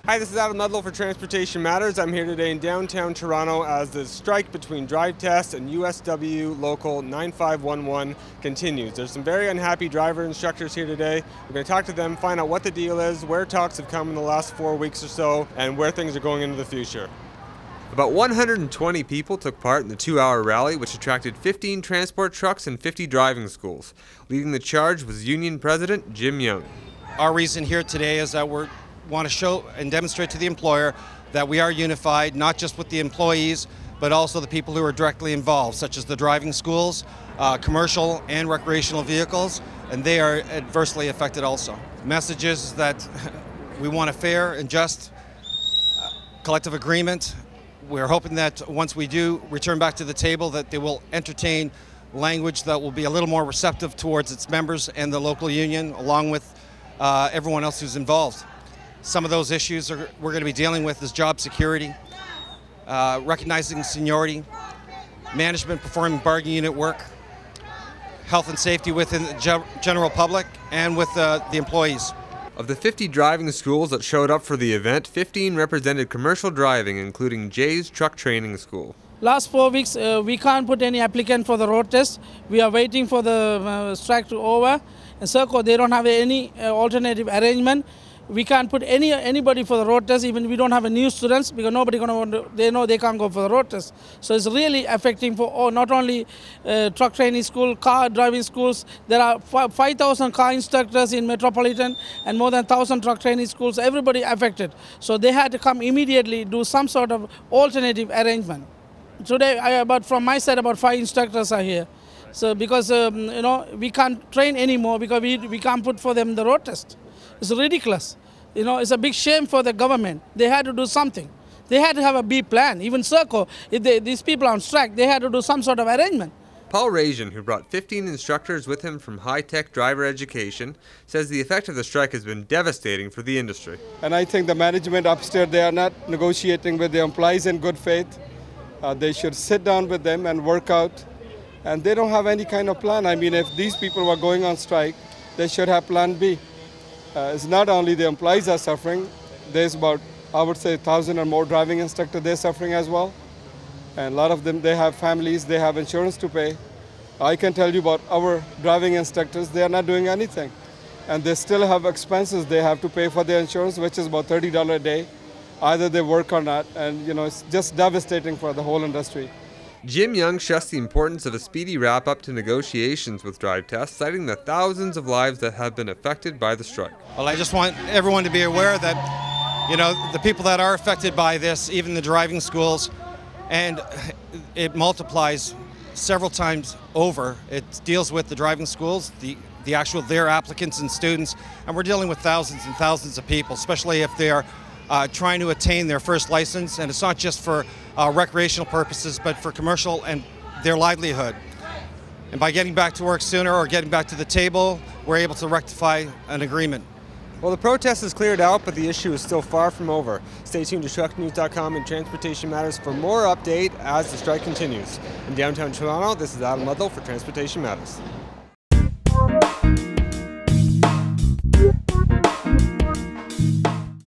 Hi, this is Adam Ludlow for Transportation Matters. I'm here today in downtown Toronto as the strike between DRIVETEST and USW Local 9511 continues. There's some very unhappy driver instructors here today. We're going to talk to them, find out what the deal is, where talks have come in the last 4 weeks or so, and where things are going into the future. About 120 people took part in the 2-hour rally, which attracted 15 transport trucks and 50 driving schools. Leading the charge was Union President Jim Young. Our reason here today is that we want to show and demonstrate to the employer that we are unified, not just with the employees, but also the people who are directly involved, such as the driving schools, commercial and recreational vehicles, and they are adversely affected also. The message is that we want a fair and just collective agreement. We're hoping that once we do return back to the table, that they will entertain language that will be a little more receptive towards its members and the local union, along with everyone else who's involved. Some of those issues we're going to be dealing with is job security, recognizing seniority, management performing bargaining unit work, health and safety within the general public, and with the employees. Of the 50 driving schools that showed up for the event, 15 represented commercial driving, including Jay's Truck Training School. Last 4 weeks, we can't put any applicant for the road test. We are waiting for the strike to over. And CERCO, they don't have any alternative arrangement. We can't put anybody for the road test, even we don't have new students, because nobody going to want to, they know they can't go for the road test. So it's really affecting for not only truck training school, car driving schools. There are 5,000 car instructors in Metropolitan and more than 1,000 truck training schools, everybody affected. So they had to come immediately, do some sort of alternative arrangement. Today, from my side, about 5 instructors are here. So because, we can't train anymore because we can't put for them the road test. It's ridiculous. It's a big shame for the government. They had to do something. They had to have a B plan. Even CERCO, if these people are on strike, they had to do some sort of arrangement. Paul Rajan, who brought 15 instructors with him from high-tech driver education, says the effect of the strike has been devastating for the industry. And I think the management upstairs, they are not negotiating with the employees in good faith. They should sit down with them and work out. And they don't have any kind of plan. I mean, if these people were going on strike, they should have plan B. It's not only the employees are suffering, there's about, I would say, 1,000 or more driving instructors, they're suffering as well. And a lot of them, they have families, they have insurance to pay. I can tell you about our driving instructors, they are not doing anything. And they still have expenses they have to pay for their insurance, which is about $30 a day. Either they work or not, and it's just devastating for the whole industry. Jim Young stressed the importance of a speedy wrap-up to negotiations with DRIVETEST, citing the thousands of lives that have been affected by the strike. Well, I just want everyone to be aware that, the people that are affected by this, even the driving schools, and it multiplies several times over. It deals with the driving schools, their applicants and students, and we're dealing with thousands and thousands of people, especially if they are trying to attain their first license, and it's not just for recreational purposes, but for commercial and their livelihood. And by getting back to work sooner or getting back to the table, we're able to rectify an agreement. Well, the protest is cleared out, but the issue is still far from over. Stay tuned to trucknews.com and Transportation Matters for more update as the strike continues. In downtown Toronto, this is Adam Ludlow for Transportation Matters.